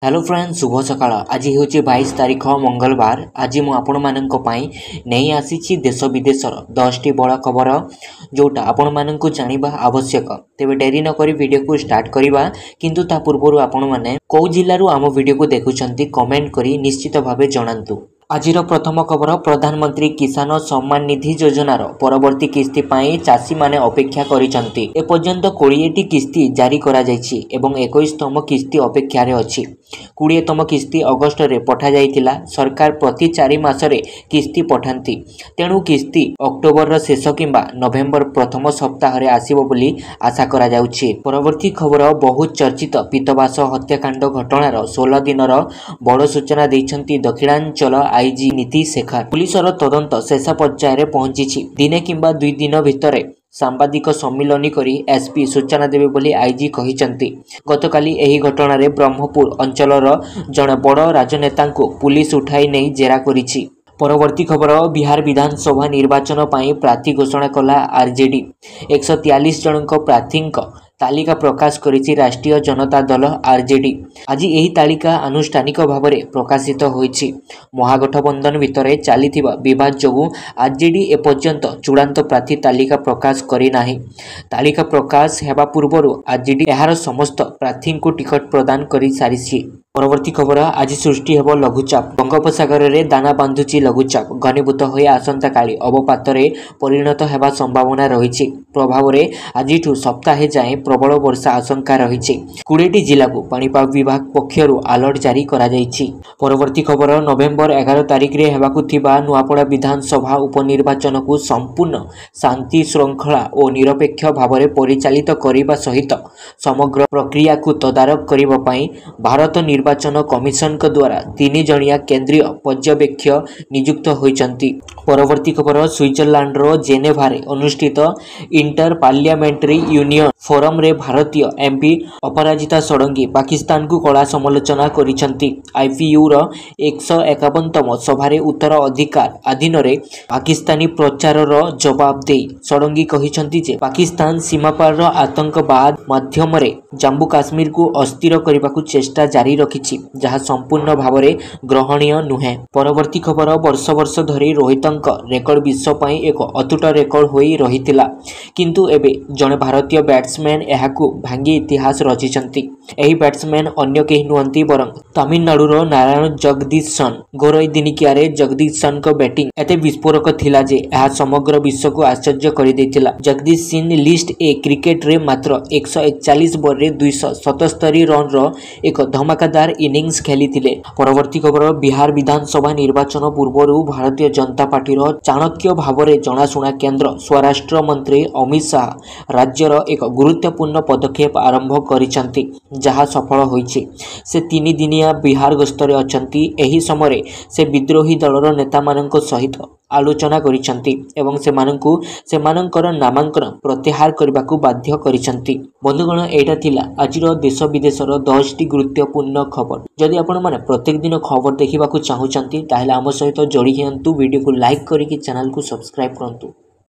Hello friends शुभ सकाळ आज हूँ 22 तारीख मंगलवार। आज मु आपण मानक नहीं आसी देश विदेशर 10 टी बड़ खबर जोटा आपण मानक जानिबा आवश्यक। तेबे डेरी न करी वीडियो को स्टार्ट करवा किंतु ता पूर्व आपण माने कौ जिल्लारू आम वीडियो को देखुछंती कमेंट करी निश्चित भावे जणांतु। आजिर प्रथम खबर प्रधानमंत्री किसान सम्मान निधि योजनार परवर्ती किस्ती पाई चाषी माने अपेक्षा करिसंती। एपर्यंत 20 टी किस्ती जारी करा जायछि एवं 21तम किस्ती अपेक्षा रे अछि। 20तम किस्ती अगस्त रे पठा जायतिला। सरकार प्रति 4 मासरे किस्ती पठांती, तेणु किस्ती अक्टोबर रो शेष किंबा नवेम्बर प्रथम सप्ताह रे आसीबो बोली आशा करा जाउछि। परवर्ती खबर बहुत चर्चित पीतवास हत्याकांड घटनार 16 दिनर बड़ सूचना दैछंती दक्षिणांचल आईजी नीति शेखर। पुलिसर तदंत शेष पर्याय रे पहुंची। दिने किंबा 2 दिन भितरे सांबादिक सम्मिलनी करी एसपी सूचना देवे बोली आईजी कहिसंती। गतकाली एही घटना रे ब्रह्मपुर अंचलर जणे बड़ राजनेता को पुलिस उठाई नहीं जेरा करिछि। परवर्ती खबर बिहार विधानसभा निर्वाचन पाई प्रार्थी घोषणा कला आरजेडी। 143 जनक प्रार्थी तालिका प्रकाश करिछि राष्ट्रीय जनता दल आरजेडी। आज यही तालिका आनुष्ठानिक भाव में प्रकाशित होइछि। महागठबंधन भितर चलीथिबा विवाद जोगु आरजेडी एपर्यंत चूड़ांत प्रार्थी तालिका प्रकाश करि नाही। तालिका प्रकाश हेबा पूर्वरु आरजेडी एहार समस्त प्रार्थी को टिकट प्रदान करि सारिछि। परवर्ती खबर आज सृष्टि हेब लघुचाप। बंगोपसागर रे दाना बांधुची लघुचाप घनीभूत होई आसंता काली अवपात रे परिणत हेबा संभावना रहिछि। प्रभाव रे आजिठु सप्ताहे जाए प्रबल वर्षा आशंका रहिछि। 20 टी जिला को पाणीपाग विभाग पक्षरु अलर्ट जारी करा जायछि। परवर्ती खबर नवेम्बर 11 तारिख रे हेबाकु थिबा नुआपड़ा विधानसभा उपनिर्वाचन को संपूर्ण शांति श्रृंखला और निरपेक्ष भाव में परिचालित करने सहित समग्र प्रक्रिया को तदारक करने पई भारत निर्वाचन कमिशन के द्वारा 3 जणिया केंद्रीय पर्यवेक्षक नियुक्त होइचंती। परवर्ती खबर स्विट्जरलैंड रो जेनेभा रे अनुष्ठित इंटर पार्लियामेंट्री यूनियन फोरम रे भारतीय एमपी अपराजिता षडंगी पाकिस्तान को कड़ा समालोचना करिसंती। आईपीयू रो 151तम सभा रे उत्तर अधिकार अधीन रे पाकिस्तानी प्रचार रो जवाब दे षडंगी कहिसंती जे पाकिस्तान सीमापार रो आतंकवाद माध्यम रे जम्मू काश्मीर को अस्थिर करने को चेष्टा जारी रखिछि, जहाँ संपूर्ण भाव में ग्रहणीय नुहे। परवर्ती खबर वर्ष वर्ष धरी रोहितंक रेकर्ड विश्व पाई एक अतुट रेकर्ड होई रहितिला, किंतु एबे जने भारतीय बैट्समैन एहाकु भांगी इतिहास रचिसंती। एही बैट्समैन अन्य केही नुहंती बरं तमिलनाडुर नारायण जगदीशन। घोरई दिनिकिया रे जगदीशन को बैटिंग एते विस्फोरक थिला जे एहा समग्र विश्व को आश्चर्य करि दैतिला। जगदीशन लिस्ट ए क्रिकेट रे मात्र 141 बॉल रे 277 रन रो एक धमाकादार इनिंग्स खेली। परवर्ती खबर बिहार विधानसभा निर्वाचन पूर्व भारतीय जनता पार्टी चाणक्य भाव में जनाशुना केंद्र स्वराष्ट्र मंत्री अमित शाह राज्यर एक गुरुत्वपूर्ण पदक्षेप आरंभ करिसंती, जहाँ सफल होइछि। से 3 दिनिया बिहार गस्तरे अछंती। एही समय से विद्रोही दलर नेता मानक सहित आलोचना करिसंती एवं सेमानंकर नामांकन प्रत्याहार करबाकू बाध्य करिसंती। बंधुगण एटा थिला आजिर देश विदेशर 10 टी गुरुत्वपूर्ण खबर। जदि आपण माने प्रत्येक दिन खबर देखिबाकू चाहुचंती ताहेले आम सहित जोड़ी हियंतु। वीडियो को लाइक करिकि चैनल को सब्सक्राइब करंतु।